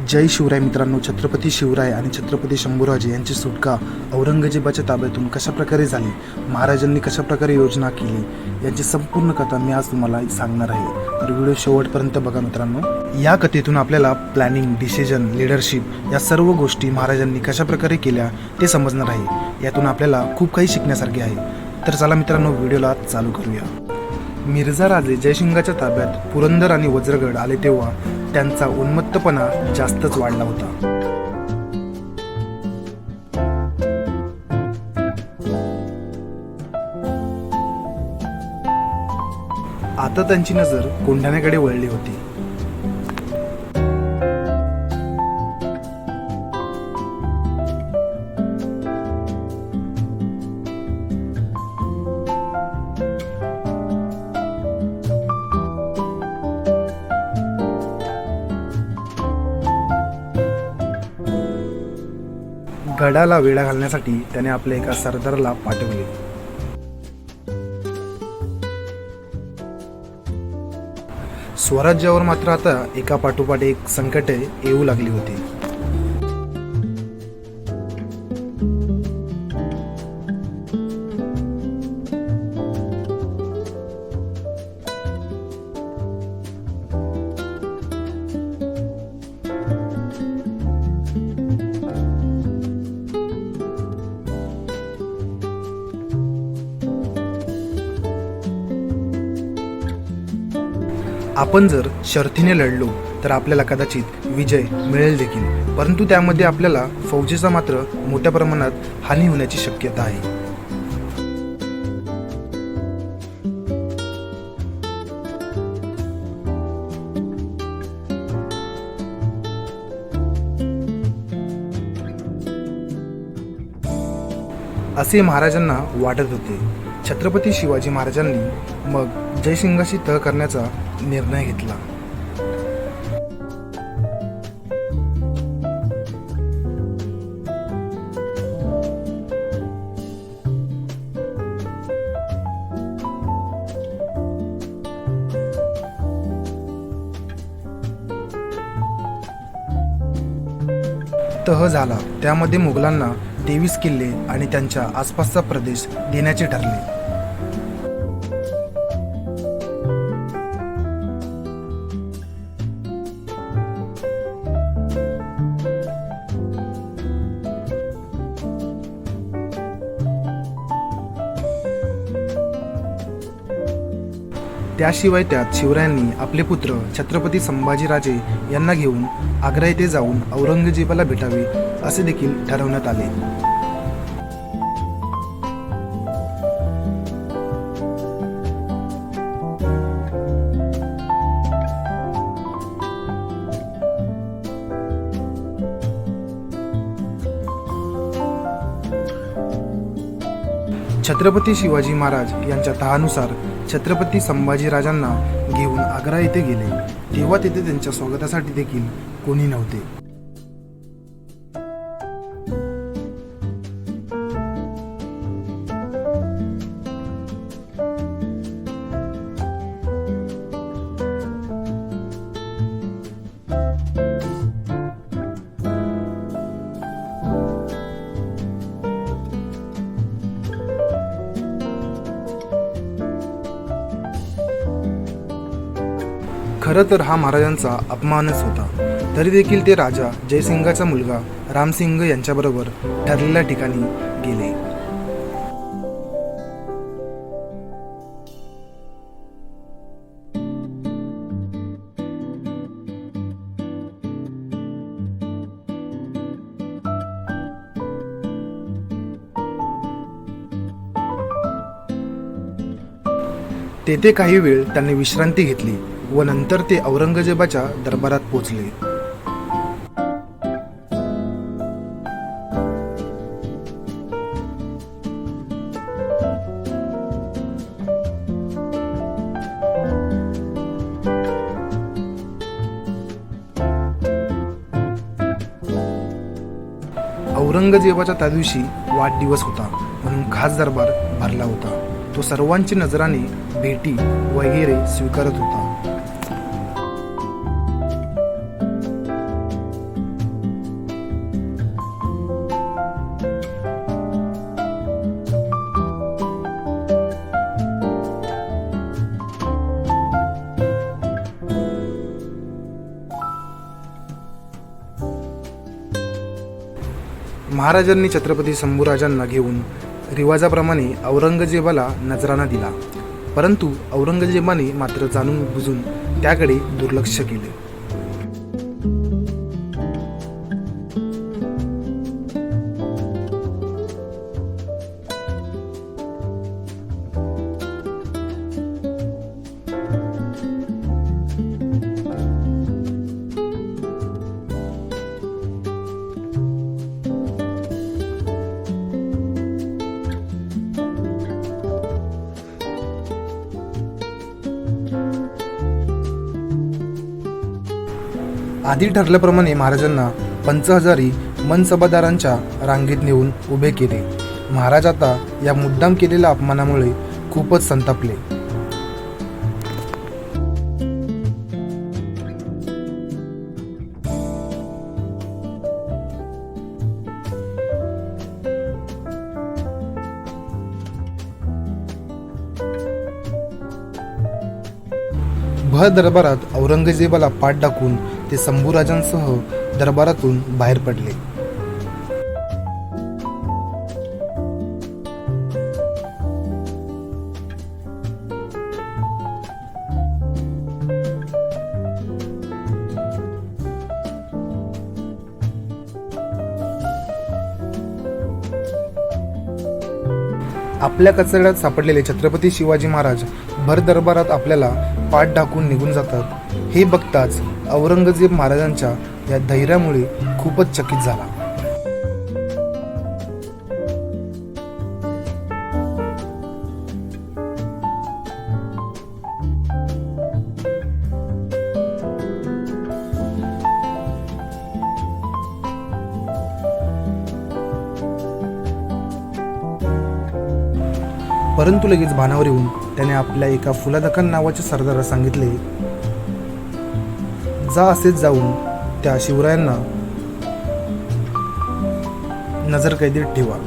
जय शिवराय मित्रांनो. छत्रपती शिवराय आणि छत्रपती शंभूराजे यांची सुटका औरंगजेबाच्या ताब्यातून कशाप्रकारे झाली, महाराजांनी कशाप्रकारे योजना केली, याची संपूर्ण कथा मी आज तुम्हाला सांगणार आहे. तर व्हिडिओ शेवटपर्यंत बघा मित्रांनो. या कथेतून आपल्याला प्लॅनिंग, डिसिजन, लिडरशिप या सर्व गोष्टी महाराजांनी कशाप्रकारे केल्या ते समजणार आहे. यातून आपल्याला खूप काही शिकण्यासारखे आहे. तर चला मित्रांनो, व्हिडिओला चालू करूया. मिर्झा राजे जयसिंगाच्या ताब्यात पुरंदर आणि वज्रगड आले तेव्हा त्यांचा उन्मत्तपणा जास्तच वाढला होता. आता त्यांची नजर कोंढाण्याकडे वळली होती. गडाला वेढा घालण्यासाठी त्याने आपल्या एका सरदाराला पाठवले. स्वराज्यावर मात्र आता एका पाठोपाठ एक संकटे येऊ लागली होती. आपण जर शर्थीने लढलो तर आपल्याला कदाचित विजय मिळेल देखील, परंतु त्यामध्ये आपल्याला फौजेचा मात्र मोठ्या प्रमाणात हानी होण्याची शक्यता आहे. असे महाराजांना वाटत होते. छत्रपती शिवाजी महाराजांनी मग जयसिंगाशी तह करण्याचा निर्णय घेतला. तह झाला. त्यामध्ये मुघलांना 23 किल्ले आणि त्यांच्या आसपासचा प्रदेश देण्याचे ठरले. त्याशिवाय त्यात शिवरायांनी आपले पुत्र छत्रपती संभाजीराजे यांना घेऊन आग्रा येथे जाऊन औरंगजेबाला भेटावे असे देखील ठरवण्यात आले. छत्रपती शिवाजी महाराज यांच्या तहानुसार छत्रपती संभाजीराजांना घेऊन आग्रा येथे गेले. तेव्हा तेथे त्यांच्या स्वागतासाठी देखील कोणी नव्हते. खरं तर हा महाराजांचा अपमानच होता. तरी देखील ते राजा जयसिंगाचा मुलगा रामसिंग यांच्याबरोबर ठरलेल्या ठिकाणी गेले. तेथे काही वेळ त्यांनी विश्रांती घेतली व नंतर ते औरंगजेबाच्या दरबारात पोहोचले. औरंगजेबाचा त्या दिवशी वाढदिवस होता म्हणून खास दरबार भरला होता. तो सर्वांची नजराने भेटी वगैरे स्वीकारत होता. महाराजांनी छत्रपती शंभूराजांना घेऊन रिवाजाप्रमाणे औरंगजेबाला नजराणा दिला, परंतु औरंगजेबाने मात्र जाणून बुजून त्याकडे दुर्लक्ष केले. आधी ठरल्याप्रमाणे महाराजांना पंचहजारी मनसबादारांच्या रांगेत नेऊन उभे केले. महाराज आता या मुद्दाम केलेल्या अपमानामुळे खूपच संतापले. भर दरबारात औरंगजेबाला पाठ टाकून ते शंभूराजांसह दरबारातून बाहेर पडले. आपल्या कचऱ्यात सापडलेले छत्रपती शिवाजी महाराज भर दरबारात आपल्याला पाठ टाकून निघून जातात हे बघताच औरंगजेब महाराजांच्या या धैर्यामुळे खूपच चकित झाला. परंतु लगेच भानावर येऊन त्याने आपल्या एका फुलादखान नावाच्या सरदाराला सांगितले, जा असेच जाऊन त्या शिवरायांना नजरकैदेत ठेवा.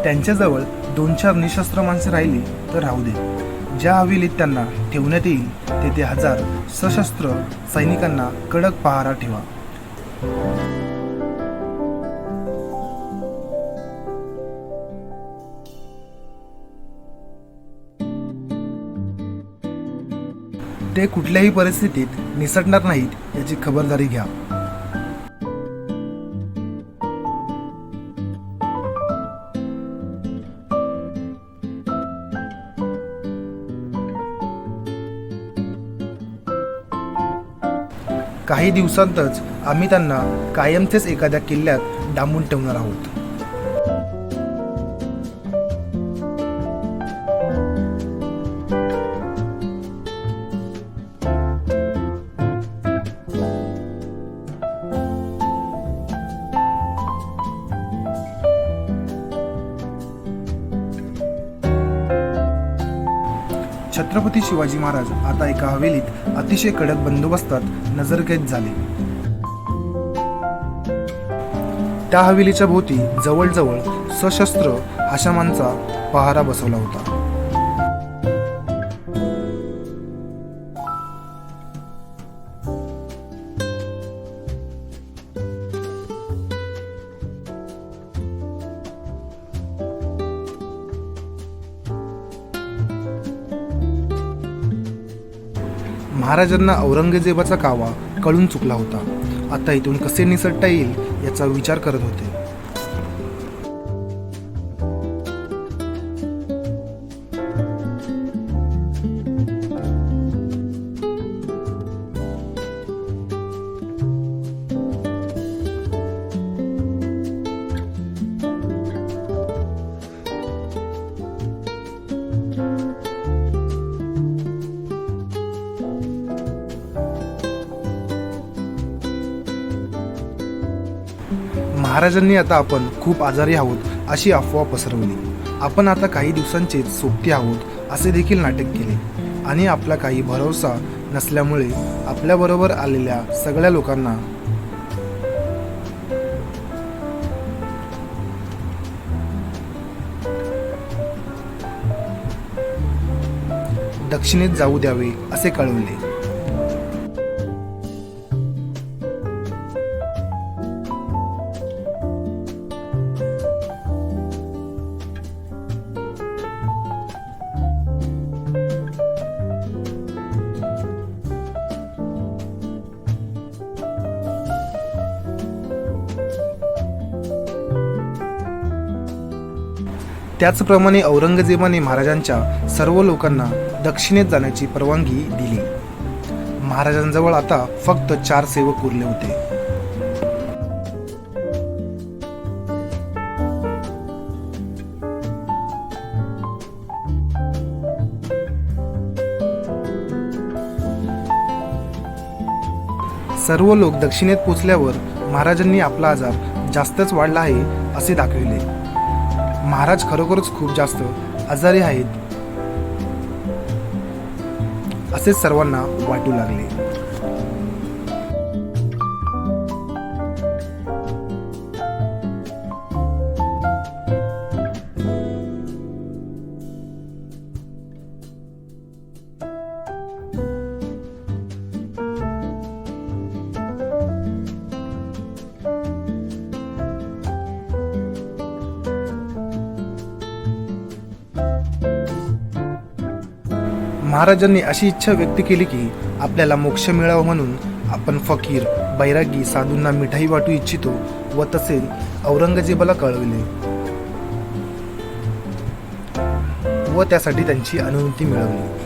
त्यांच्याजवळ 2-4 निशस्त्र माणसे राहिली तर राहू दे. ज्या हवेलीत त्यांना ठेवण्यात येईल तेथे 1000 सशस्त्र सैनिकांना कडक पहारा ठेवा. ते कुठल्याही परिस्थितीत निसटणार नाहीत याची खबरदारी घ्या. काही दिवसांतच आम्ही त्यांना कायमचेच एखाद्या किल्ल्यात डांबून ठेवणार आहोत. छत्रपती शिवाजी महाराज आता एका हवेलीत अतिशय कडक बंदोबस्तात नजरकैद झाले. त्या हवेलीच्या भोवती जवळजवळ सशस्त्र आसामांचा पहारा बसवला होता. महाराजांना औरंगजेबाचा कावा कळून चुकला होता. आता इथून कसे निसटता येईल याचा विचार करत होते. महाराजांनी आता आपण खूप आजारी आहोत अशी अफवा पसरवली. आपण आता काही दिवसांचेच सोबती आहोत असे देखील नाटक केले आणि आपला काही भरोसा नसल्यामुळे आपल्याबरोबर आलेल्या सगळ्या लोकांना दक्षिणेत जाऊ द्यावे असे कळवले. त्याचप्रमाणे औरंगजेबाने महाराजांच्या सर्व लोकांना दक्षिणेत जाण्याची परवानगी दिली. महाराजांजवळ आता फक्त 4 सेवक उरले होते. सर्व लोक दक्षिणेत पोचल्यावर महाराजांनी आपला आजार जास्तच वाढला आहे असे दाखविले. महाराज खरोखरच खूप जास्त आजारी आहेत असे सर्वांना वाटू लागले. महाराजांनी अशी इच्छा व्यक्त केली की आपल्याला मोक्ष मिळावा म्हणून आपण फकीर, बैरागी साधूंना मिठाई वाटू इच्छितो व तसेच औरंगजेबाला कळविले व त्यासाठी त्यांची अनुमती मिळवली.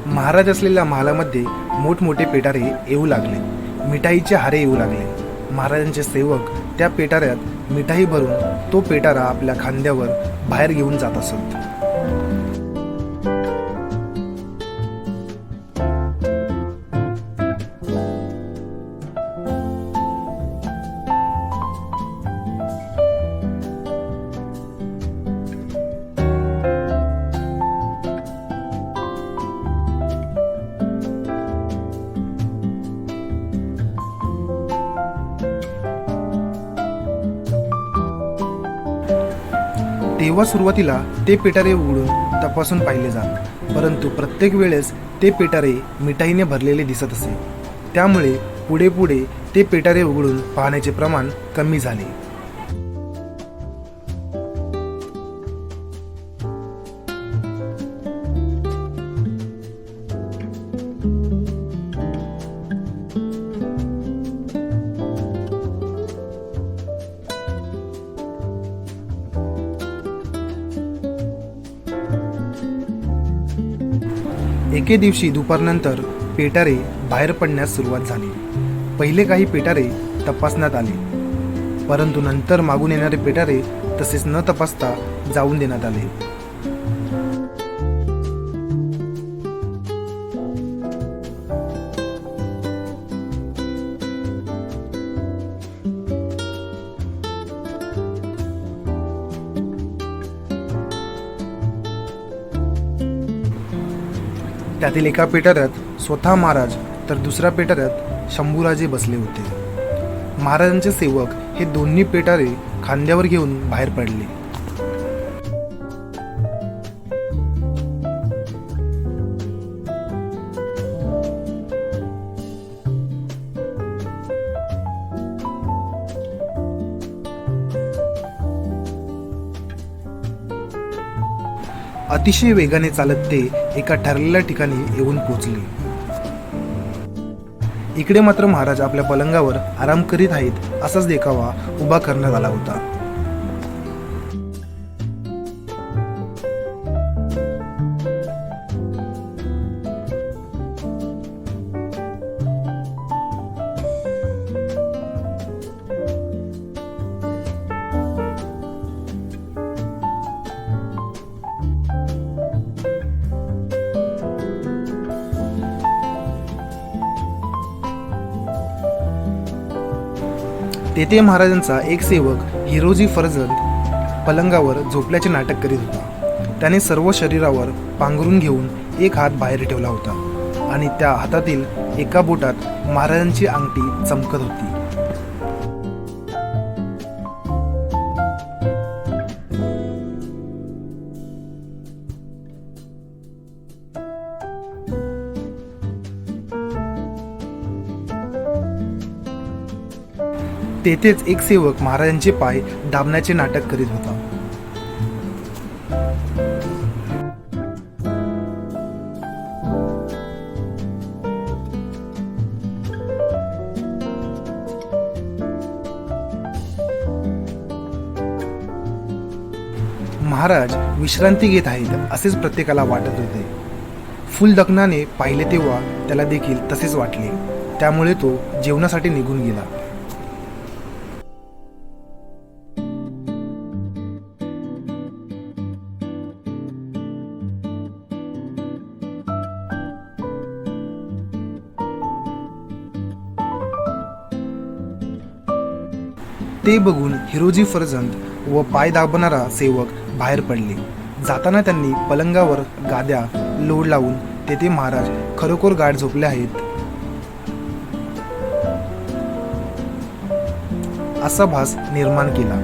महाराज असलेल्या महालामध्ये मोठमोठे पेटारे येऊ लागले. मिठाईचे हारे येऊ लागले. महाराजांचे सेवक त्या पेटाऱ्यात मिठाई भरून तो पेटारा आपल्या खांद्यावर बाहेर घेऊन जात असत. तेव्हा सुरुवातीला ते पेटारे उघडून तपासून पाहिले जात, परंतु प्रत्येक वेळेस ते पेटारे मिठाईने भरलेले दिसत असे. त्यामुळे पुढे पुढे ते पेटारे उघडून पाहण्याचे प्रमाण कमी झाले. एके दिवशी दुपारनंतर पेटारे बाहेर पडण्यास सुरुवात झाली. पहिले काही पेटारे तपासण्यात आले, परंतु नंतर मागून येणारे पेटारे तसेच न तपासता जाऊन देण्यात आले. त्यातील एका पेटाऱ्यात स्वतः महाराज तर दुसऱ्या पेटाऱ्यात शंभूराजे बसले होते. महाराजांचे सेवक हे दोन्ही पेटारे खांद्यावर घेऊन बाहेर पडले. अतिशय वेगाने चालत ते एका ठरलेल्या ठिकाणी येऊन पोहोचले. इकडे मात्र महाराज आपल्या पलंगावर आराम करीत आहेत असाच देखावा उभा करण्यात आला होता. तेथे महाराजांचा एक सेवक हिरोजी फर्जंद पलंगावर झोपल्याचे नाटक करीत होता. त्याने सर्व शरीरावर पांघरून घेऊन एक हात बाहेर ठेवला होता आणि त्या हातातील एका बोटात महाराजांची अंगठी चमकत होती. तेथेच एक सेवक महाराजांचे पाय दाबण्याचे नाटक करीत होता. महाराज विश्रांती घेत आहेत असेच प्रत्येकाला वाटत होते. फुलदकनाने पाहिले तेव्हा त्याला देखील तसेच वाटले. त्यामुळे तो जेवणासाठी निघून गेला. ते बघून हिरोजी फर्जंद व पाय दाबणारा सेवक बाहेर पडले. जाताना त्यांनी पलंगावर गाद्या लोड लावून तेथे महाराज खरोखर गाढ झोपले आहेत असा भास निर्माण केला.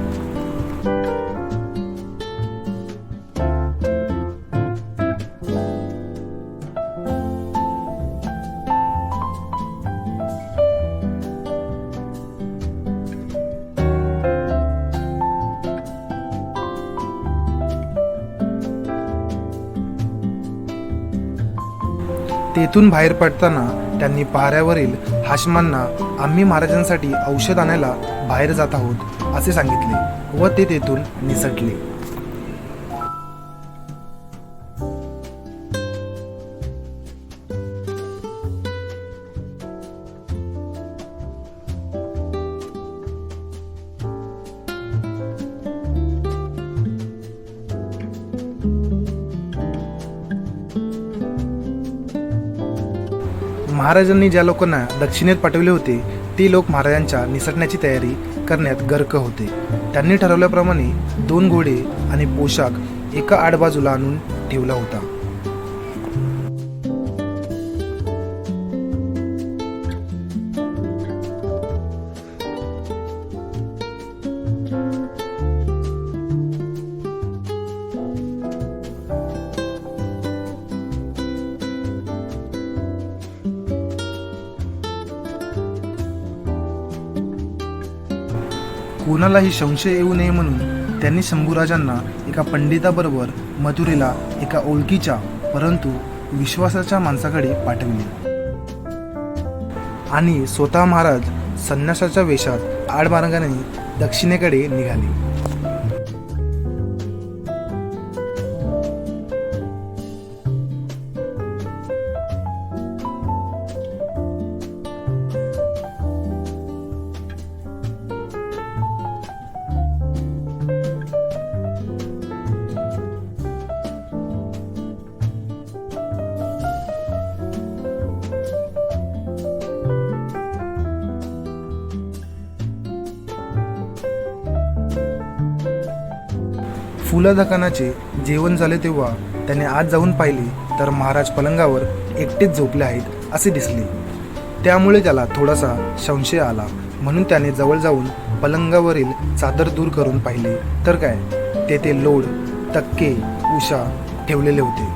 तेथून बाहेर पडताना त्यांनी पहाऱ्यावरील हाशमांना आम्ही महाराजांसाठी औषध आणायला बाहेर जात आहोत असे सांगितले व ते तेथून निसटले. महाराजांनी ज्या लोकांना दक्षिणेत पाठवले होते ते लोक महाराजांच्या निसटण्याची तयारी करण्यात गर्क होते. त्यांनी ठरवल्याप्रमाणे 2 घोडे आणि पोशाख एका आडबाजूला आणून ठेवला होता. कोणालाही संशय येऊ नये म्हणून त्यांनी शंभूराजांना एका पंडिताबरोबर मथुरेला एका ओळखीच्या परंतु विश्वासाच्या माणसाकडे पाठवले आणि स्वतः महाराज संन्यासाच्या वेशात आडमार्गाने दक्षिणेकडे निघाले. फुलदकानाचे जेवण झाले तेव्हा त्याने आत जाऊन पाहिले तर महाराज पलंगावर एकटेच झोपले आहेत असे दिसले. त्यामुळे त्याला थोडासा संशय आला म्हणून त्याने जवळ जाऊन पलंगावरील चादर दूर करून पाहिले तर काय तेथे लोड, तक्के, उशा ठेवलेले होते.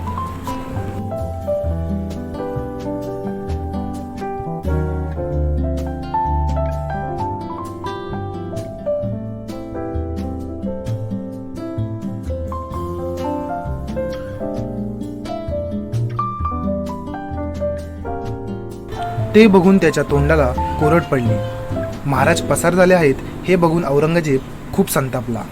ते बघून त्याच्या तोंडाला कोरड पडली. महाराज पसार झाले आहेत हे बघून औरंगजेब खूप संतापला.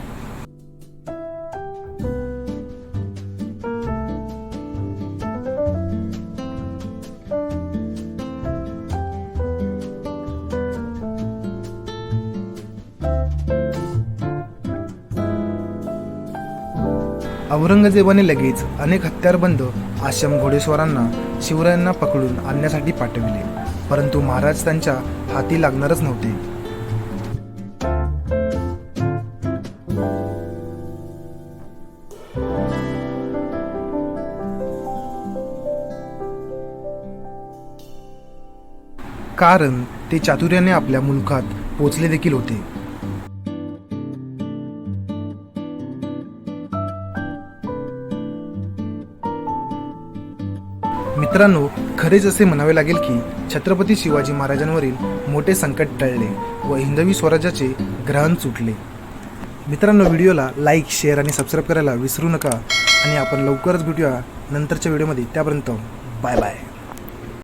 औरंगजेबाने लगेच अनेक हत्यारबंद आश्रम घोडेस्वारांना शिवरायांना पकडून आणण्यासाठी पाठविले, परंतु महाराज त्यांच्या हाती लागणारच नव्हते. कारण ते चातुर्याने आपल्या मुलखात पोचले देखील होते. मित्रांनो, खरेच असे म्हणावे लागेल की छत्रपती शिवाजी महाराजांवरील मोठे संकट टळले व हिंदवी स्वराज्याचे ग्रहण सुटले. मित्रांनो, व्हिडिओला लाईक, शेअर आणि सबस्क्राईब करायला विसरू नका आणि आपण लवकरच भेटूया नंतरच्या व्हिडिओमध्ये. त्यापर्यंत बाय बाय.